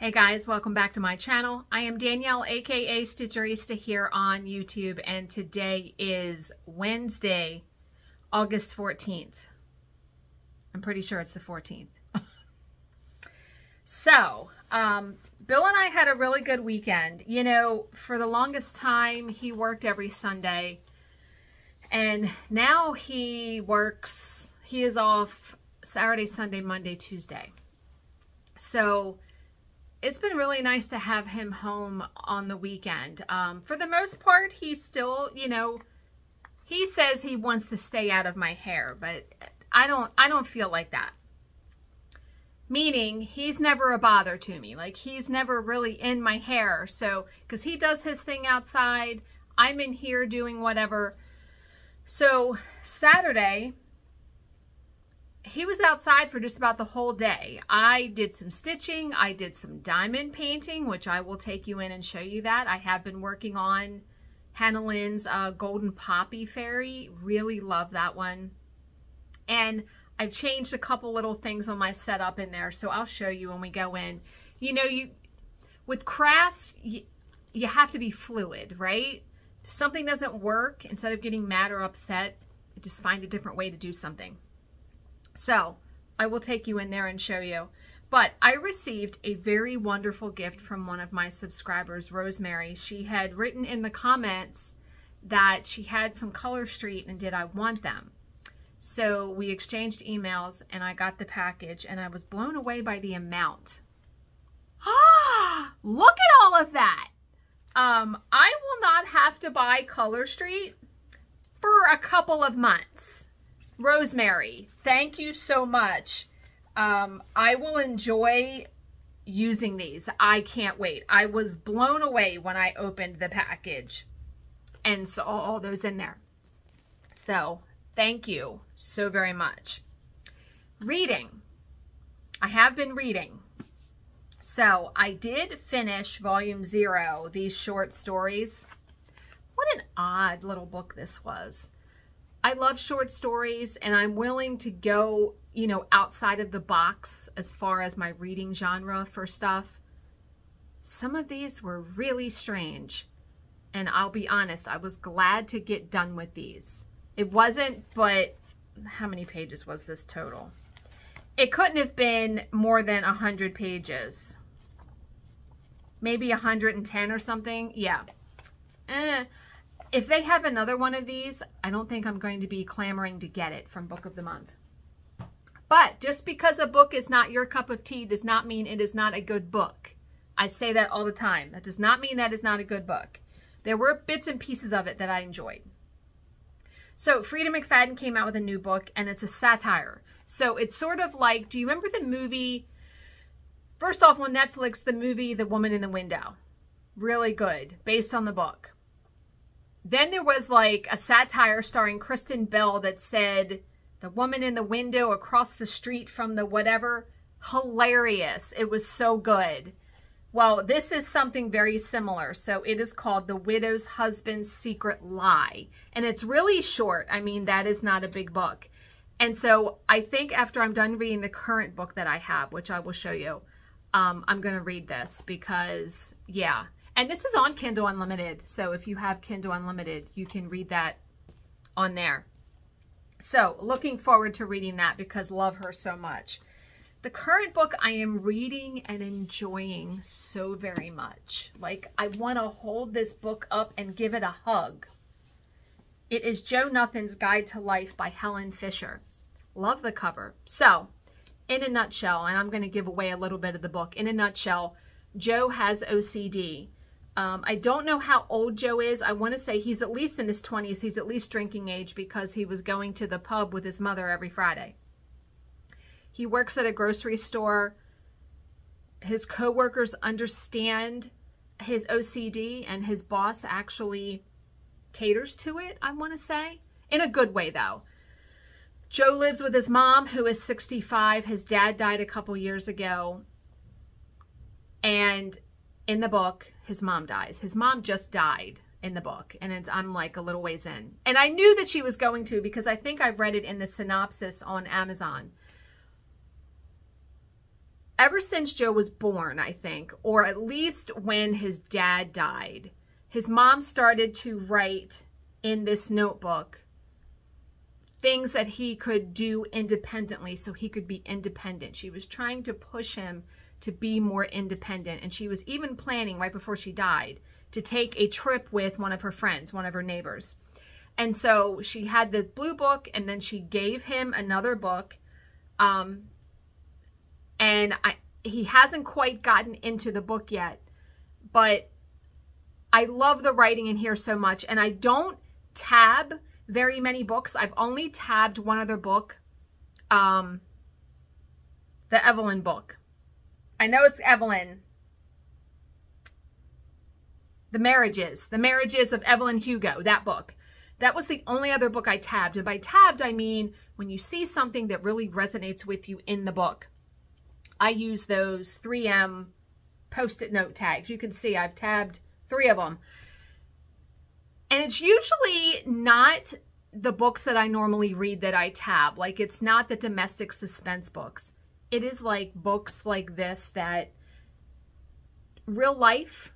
Hey guys, welcome back to my channel. I am Danielle, aka Stitcherista, here on YouTube, and today is Wednesday, August 14th. I'm pretty sure it's the 14th. So, Bill and I had a really good weekend. You know, for the longest time, he worked every Sunday, and now he is off Saturday, Sunday, Monday, Tuesday. So, it's been really nice to have him home on the weekend. For the most part, he's still, you know, he says he wants to stay out of my hair, but I don't feel like that. Meaning, he's never a bother to me. Like, he's never really in my hair. So, because he does his thing outside, I'm in here doing whatever. So, Saturday, he was outside for just about the whole day. I did some stitching. I did some diamond painting, which I will take you in and show you that. I have been working on Hannah Lynn's Golden Poppy Fairy. Really love that one. And I've changed a couple little things on my setup in there, so I'll show you when we go in. You know, with crafts, you have to be fluid, right? If something doesn't work, instead of getting mad or upset, just find a different way to do something. So, I will take you in there and show you. But I received a very wonderful gift from one of my subscribers, Rosemary. She had written in the comments that she had some Color Street and did I want them. So, we exchanged emails and I got the package and I was blown away by the amount. Look at all of that! I will not have to buy Color Street for a couple of months. Rosemary, thank you so much. I will enjoy using these. I can't wait. I was blown away when I opened the package and saw all those in there. So, thank you so very much. Reading. I have been reading. So, I did finish volume 0, these short stories. What an odd little book this was. I love short stories, and I'm willing to go, you know, outside of the box as far as my reading genre for stuff. Some of these were really strange, and I'll be honest, I was glad to get done with these. It wasn't, but how many pages was this total? It couldn't have been more than 100 pages. Maybe 110 or something. Yeah. If they have another one of these, I don't think I'm going to be clamoring to get it from Book of the Month. But just because a book is not your cup of tea does not mean it is not a good book. I say that all the time. That does not mean that is not a good book. There were bits and pieces of it that I enjoyed. So Frida McFadden came out with a new book, and it's a satire. So it's sort of like, do you remember the movie, first off on Netflix, the movie The Woman in the Window? Really good, based on the book. Then there was like a satire starring Kristen Bell that said, The Woman in the Window across the street from the whatever. Hilarious. It was so good. Well, this is something very similar. So it is called The Widow's Husband's Secret Lie. And it's really short. I mean, that is not a big book. And so I think after I'm done reading the current book that I have, which I will show you, I'm going to read this because, yeah. And this is on Kindle Unlimited, so if you have Kindle Unlimited, you can read that on there. So, looking forward to reading that because love her so much. The current book I am reading and enjoying so very much. Like, I want to hold this book up and give it a hug. It is Joe Nothin's Guide to Life by Helen Fisher. Love the cover. So, in a nutshell, and I'm going to give away a little bit of the book. In a nutshell, Joe has OCD. I don't know how old Joe is. I want to say he's at least in his 20s. He's at least drinking age because he was going to the pub with his mother every Friday. He works at a grocery store. His coworkers understand his OCD, and his boss actually caters to it, I want to say. In a good way, though. Joe lives with his mom, who is 65. His dad died a couple years ago. And in the book, his mom dies. His mom just died in the book, and I'm like a little ways in. And I knew that she was going to because I think I've read it in the synopsis on Amazon. ever since Joe was born, I think, or at least when his dad died, his mom started to write in this notebook things that he could do independently so he could be independent. She was trying to push him to be more independent. And she was even planning right before she died to take a trip with one of her friends, one of her neighbors. And so she had the blue book, and then she gave him another book. And he hasn't quite gotten into the book yet, but I love the writing in here so much. And I don't tab very many books. I've only tabbed one other book, the Evelyn book. I know it's Evelyn. The Marriages of Evelyn Hugo, that book. That was the only other book I tabbed. And by tabbed, I mean when you see something that really resonates with you in the book. I use those 3M Post-it note tags. You can see I've tabbed 3 of them. And it's usually not the books that I normally read that I tab. Like, it's not the domestic suspense books. It is like books like this that real life.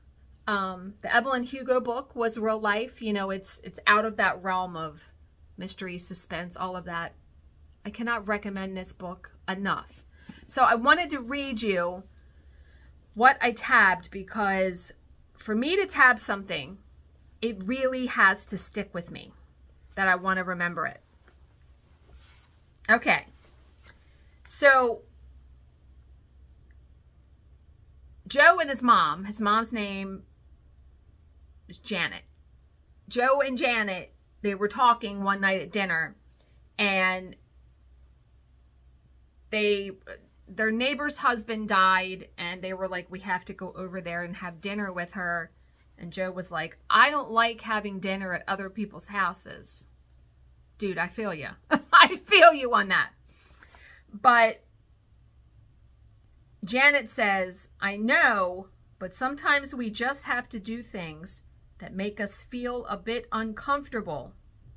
The Evelyn Hugo book was real life. You know, it's out of that realm of mystery, suspense, all of that. I cannot recommend this book enough. So I wanted to read you what I tabbed, because for me to tab something, it really has to stick with me, that I want to remember it. Okay. So Joe and his mom's name is Janet. Joe and Janet, they were talking one night at dinner, and their neighbor's husband died, and they were like, we have to go over there and have dinner with her. And Joe was like, I don't like having dinner at other people's houses. Dude, I feel you. I feel you on that. But Janet says, I know, but sometimes we just have to do things that make us feel a bit uncomfortable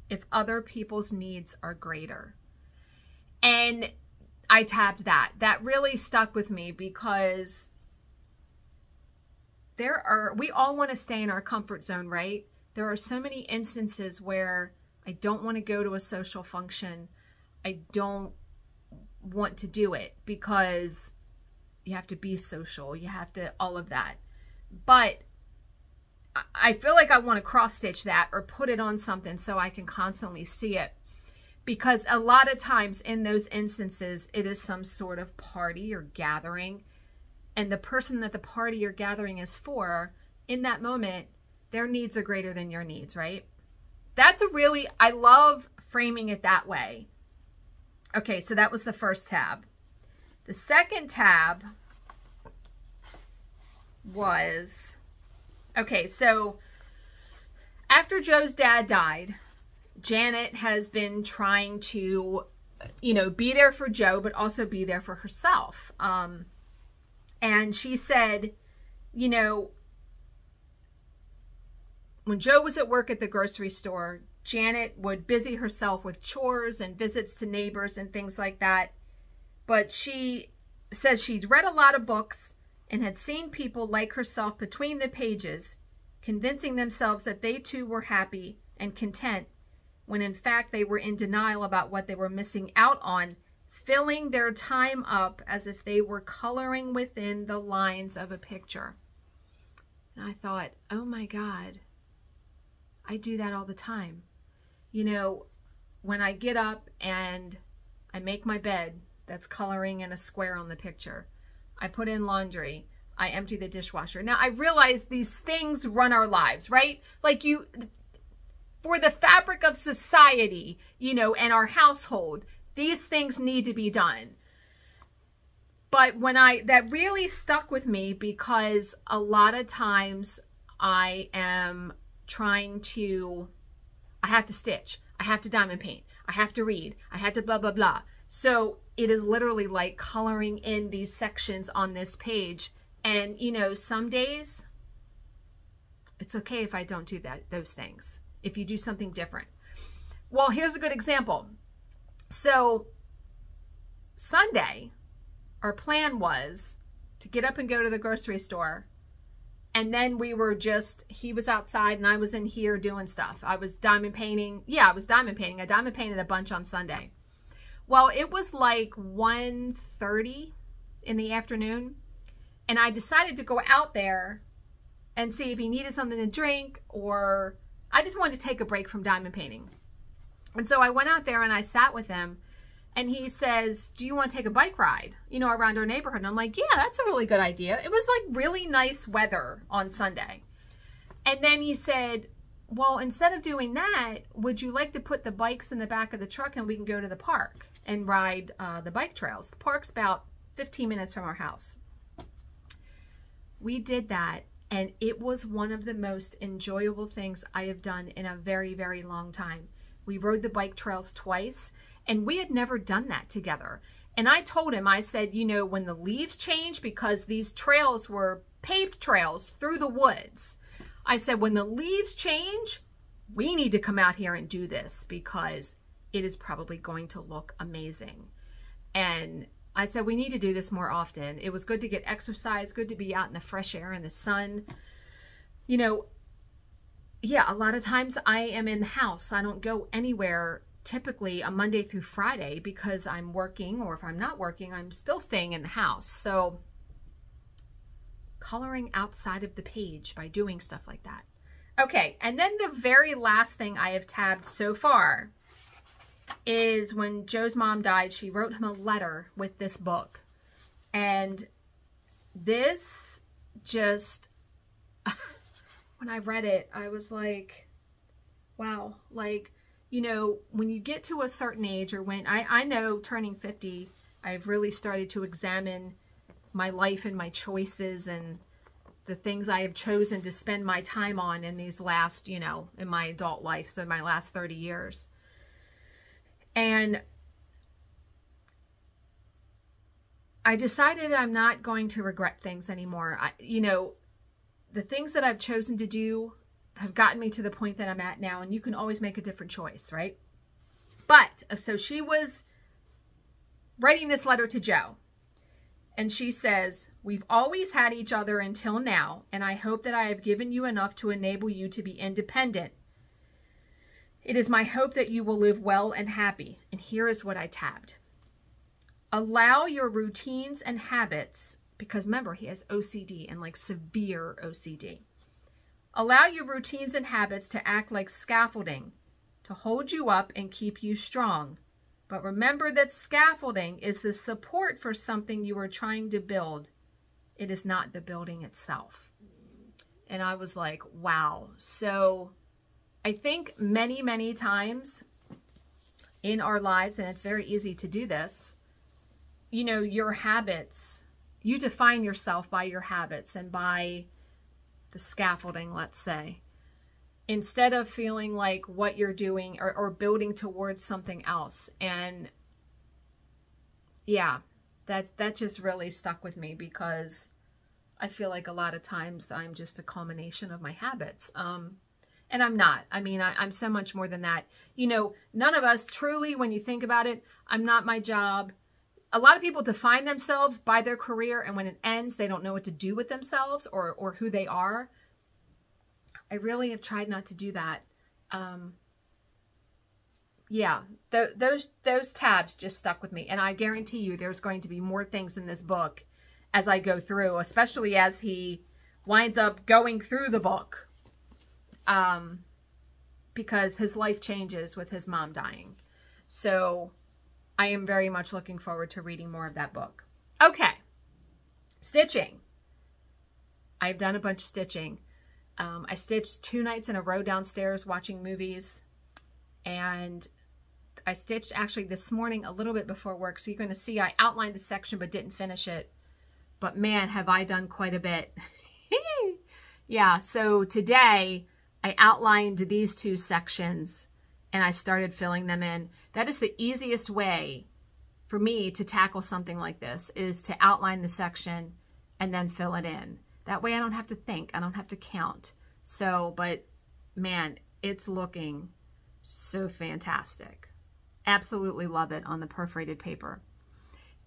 if other people's needs are greater. And I tabbed that. That really stuck with me, because we all want to stay in our comfort zone, right? There are so many instances where I don't want to go to a social function. I don't want to do it because you have to be social. You have to, all of that. But I feel like I want to cross stitch that or put it on something so I can constantly see it. Because a lot of times in those instances, it is some sort of party or gathering. And the person that the party or gathering is for, in that moment, their needs are greater than your needs, right? That's I love framing it that way. Okay, so that was the first tab. The second tab was, okay, so after Joe's dad died, Janet has been trying to, you know, be there for Joe, but also be there for herself. And she said, you know, when Joe was at work at the grocery store, Janet would busy herself with chores and visits to neighbors and things like that. But she says she'd read a lot of books and had seen people like herself between the pages, convincing themselves that they too were happy and content, when in fact they were in denial about what they were missing out on, filling their time up as if they were coloring within the lines of a picture. And I thought, oh my God, I do that all the time. You know, when I get up and I make my bed, that's coloring in a square on the picture. I put in laundry. I empty the dishwasher. Now, I realize these things run our lives, right? Like for the fabric of society, you know, and our household, these things need to be done. But that really stuck with me, because a lot of times I am trying to, I have to stitch, I have to diamond paint, I have to read, I have to blah, blah, blah. So it is literally like coloring in these sections on this page. And, you know, some days it's okay if I don't do those things, if you do something different. Well, here's a good example. So Sunday, our plan was to get up and go to the grocery store. And then we were just, he was outside and I was in here doing stuff. I was diamond painting. Yeah, I was diamond painting. I diamond painted a bunch on Sunday. Well, it was like 1:30 in the afternoon. And I decided to go out there and see if he needed something to drink, or I just wanted to take a break from diamond painting. And so I went out there and I sat with him. And he says, do you want to take a bike ride, you know, around our neighborhood? And I'm like, yeah, that's a really good idea. It was like really nice weather on Sunday. And then he said, well, instead of doing that, would you like to put the bikes in the back of the truck and we can go to the park and ride the bike trails? The park's about 15 minutes from our house. We did that. And it was one of the most enjoyable things I have done in a very, very long time. We rode the bike trails twice. And we had never done that together. And I told him, I said, you know, when the leaves change, because these trails were paved trails through the woods, I said, when the leaves change, we need to come out here and do this because it is probably going to look amazing. And I said, we need to do this more often. It was good to get exercise, good to be out in the fresh air and the sun. You know, yeah, a lot of times I am in the house. I don't go anywhere typically a Monday through Friday because I'm working, or if I'm not working, I'm still staying in the house. So coloring outside of the page by doing stuff like that. Okay, and then the very last thing I have tabbed so far is when Joe's mom died, she wrote him a letter with this book. And this just, when I read it, I was like, wow, like, you know, when you get to a certain age, or when I know turning 50, I've really started to examine my life and my choices and the things I have chosen to spend my time on in these last, you know, in my adult life, so in my last 30 years. And I decided I'm not going to regret things anymore. You know, the things that I've chosen to do have gotten me to the point that I'm at now, and you can always make a different choice, right? But, so she was writing this letter to Joe, and she says, we've always had each other until now, and I hope that I have given you enough to enable you to be independent. It is my hope that you will live well and happy. And here is what I tabbed. Allow your routines and habits, because remember, he has OCD and like severe OCD. Allow your routines and habits to act like scaffolding, to hold you up and keep you strong. But remember that scaffolding is the support for something you are trying to build. It is not the building itself. And I was like, wow. So I think many, many times in our lives, and it's very easy to do this, you know, your habits, you define yourself by your habits and by the scaffolding, let's say, instead of feeling like what you're doing or building towards something else. And yeah, that just really stuck with me, because I feel like a lot of times I'm just a culmination of my habits. And I'm not. I mean, I'm so much more than that. You know, none of us truly, when you think about it, I'm not my job. A lot of people define themselves by their career, and when it ends, they don't know what to do with themselves or who they are. I really have tried not to do that. Yeah, those tabs just stuck with me. And I guarantee you there's going to be more things in this book as I go through, especially as he winds up going through the book. Because his life changes with his mom dying. So I am very much looking forward to reading more of that book. Okay, stitching. I've done a bunch of stitching. I stitched 2 nights in a row downstairs watching movies, and I stitched actually this morning a little bit before work. So you're going to see I outlined a section but didn't finish it. But man, have I done quite a bit. Yeah, so today I outlined these 2 sections and I started filling them in. That is the easiest way for me to tackle something like this, is to outline the section and then fill it in. That way I don't have to think, I don't have to count. So, but man, it's looking so fantastic. Absolutely love it on the perforated paper.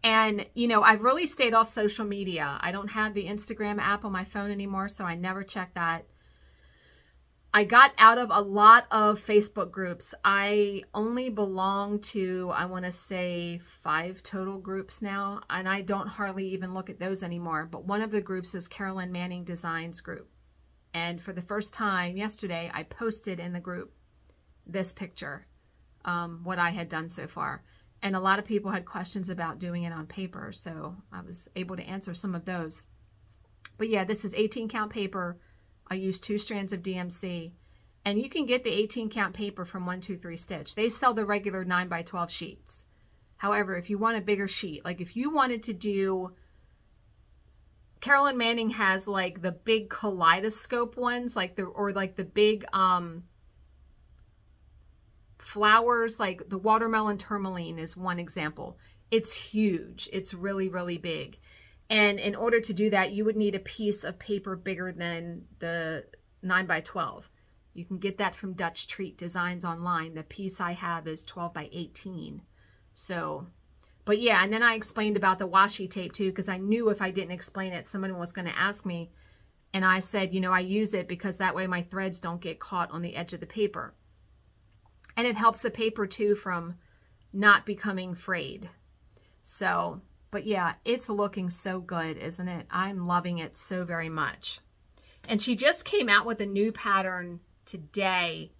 And, you know, I've really stayed off social media. I don't have the Instagram app on my phone anymore, so I never check that. I got out of a lot of Facebook groups. I only belong to, I want to say 5 total groups now, and I don't hardly even look at those anymore. But one of the groups is Carolyn Manning Designs group. And for the first time yesterday, I posted in the group this picture, what I had done so far. And a lot of people had questions about doing it on paper, so I was able to answer some of those. But yeah, this is 18 count paper. I used 2 strands of DMC, and you can get the 18 count paper from 123 Stitch. They sell the regular 9x12 sheets. However, if you want a bigger sheet, like if you wanted to do, Carolyn Manning has like the big kaleidoscope ones, like the big flowers, like the watermelon tourmaline is one example. It's huge. It's really, really big. And in order to do that, you would need a piece of paper bigger than the 9x12. You can get that from Dutch Treat Designs online. The piece I have is 12x18. So, but yeah, and then I explained about the washi tape too, because I knew if I didn't explain it, someone was going to ask me. And I said, you know, I use it because that way my threads don't get caught on the edge of the paper. And it helps the paper too from not becoming frayed. So, but yeah, it's looking so good, isn't it? I'm loving it so very much. And she just came out with a new pattern today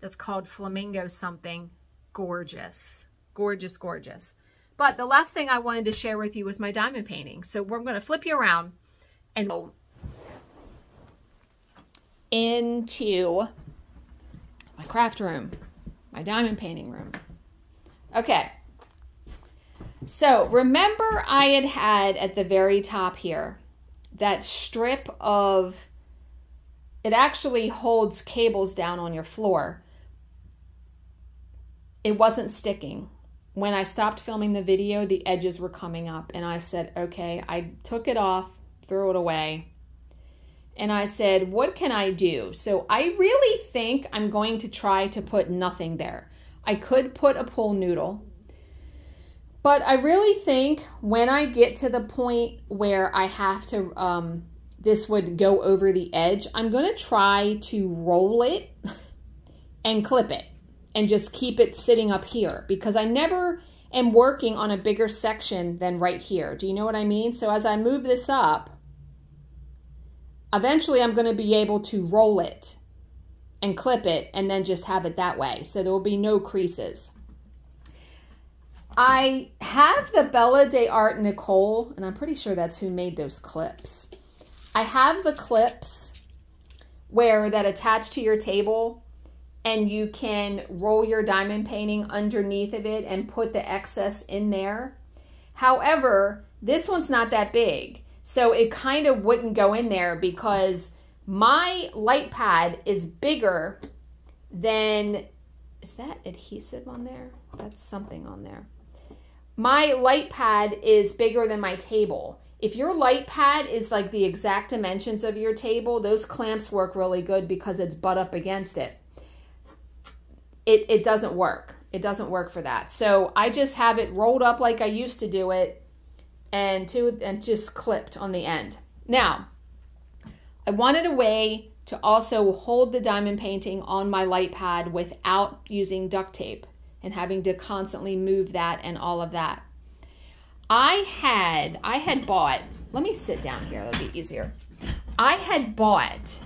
that's called Flamingo something. Gorgeous, gorgeous, gorgeous. But the last thing I wanted to share with you was my diamond painting. So we're going to flip you around and go into my craft room, my diamond painting room. Okay. So remember I had at the very top here, that strip of, it actually holds cables down on your floor. It wasn't sticking. When I stopped filming the video, the edges were coming up and I said, okay, I took it off, threw it away. And I said, what can I do? So I really think I'm going to try to put nothing there. I could put a pool noodle. But I really think when I get to the point where I have to, this would go over the edge, I'm going to try to roll it and clip it and just keep it sitting up here because I never am working on a bigger section than right here. Do you know what I mean? So as I move this up, eventually I'm going to be able to roll it and clip it and then just have it that way. So there will be no creases. I have the Bella Art De Nicole, and I'm pretty sure that's who made those clips. I have the clips that attach to your table, and you can roll your diamond painting underneath of it and put the excess in there. However, this one's not that big, so it kind of wouldn't go in there because my light pad is bigger than, is that adhesive on there? That's something on there. My light pad is bigger than my table. If your light pad is like the exact dimensions of your table, those clamps work really good because it's butt up against it. It doesn't work. It doesn't work for that. So I just have it rolled up like I used to do it and just clipped on the end. Now, I wanted a way to also hold the diamond painting on my light pad without using duct tape and having to constantly move that and all of that. I had bought, let me sit down here, that'll be easier. I had bought,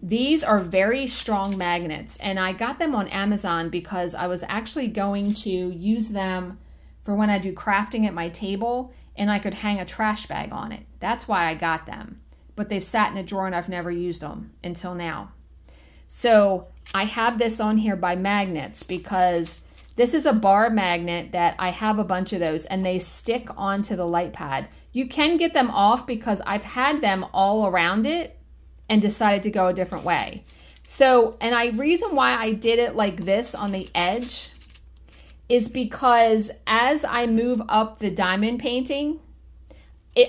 these are very strong magnets, and I got them on Amazon because I was actually going to use them for when I do crafting at my table and I could hang a trash bag on it. That's why I got them. But they've sat in a drawer and I've never used them until now. So I have this on here by magnets because this is a bar magnet that I have a bunch of those and they stick onto the light pad. You can get them off because I've had them all around it and decided to go a different way. So, and reason why I did it like this on the edge is because as I move up the diamond painting,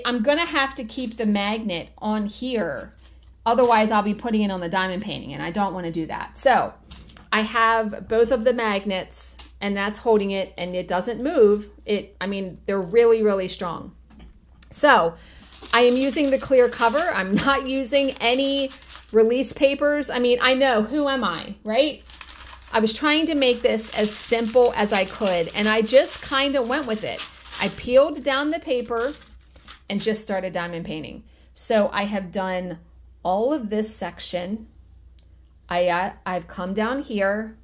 I'm gonna have to keep the magnet on here. Otherwise I'll be putting it on the diamond painting and I don't wanna do that. So I have both of the magnets and that's holding it, and it doesn't move. I mean, they're really, really strong. So I am using the clear cover. I'm not using any release papers. I mean, I know, who am I, right? I was trying to make this as simple as I could, and I just kind of went with it. I peeled down the paper and just started diamond painting. So I have done all of this section. I've come down here.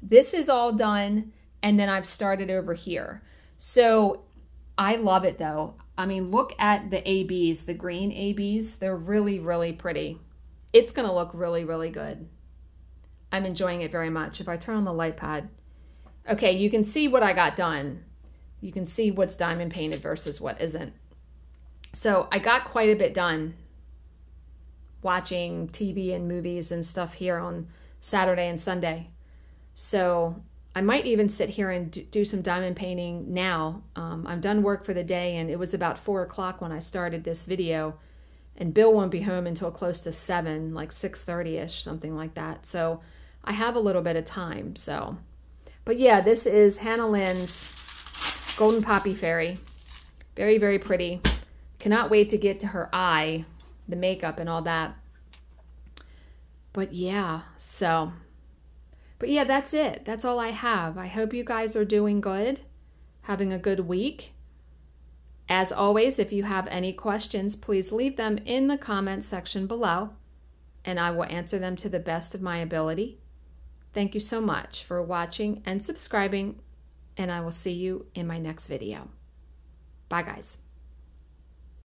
This is all done, and then I've started over here. So I love it though. I mean, look at the ABs, the green ABs. They're really, really pretty. It's gonna look really, really good. I'm enjoying it very much. If I turn on the light pad, okay, you can see what I got done. You can see what's diamond painted versus what isn't. So I got quite a bit done watching TV and movies and stuff here on Saturday and Sunday. So I might even sit here and do some diamond painting now. I'm done work for the day, and it was about 4 o'clock when I started this video, and Bill won't be home until close to 7, like 6:30ish, something like that. So I have a little bit of time. So, but yeah, this is Hannah Lynn's Golden Poppy Fairy. Very, very pretty. Cannot wait to get to her eye, the makeup and all that. But yeah, so, but yeah, that's it. That's all I have. I hope you guys are doing good, having a good week. As always, if you have any questions, please leave them in the comments section below, and I will answer them to the best of my ability. Thank you so much for watching and subscribing, and I will see you in my next video. Bye, guys.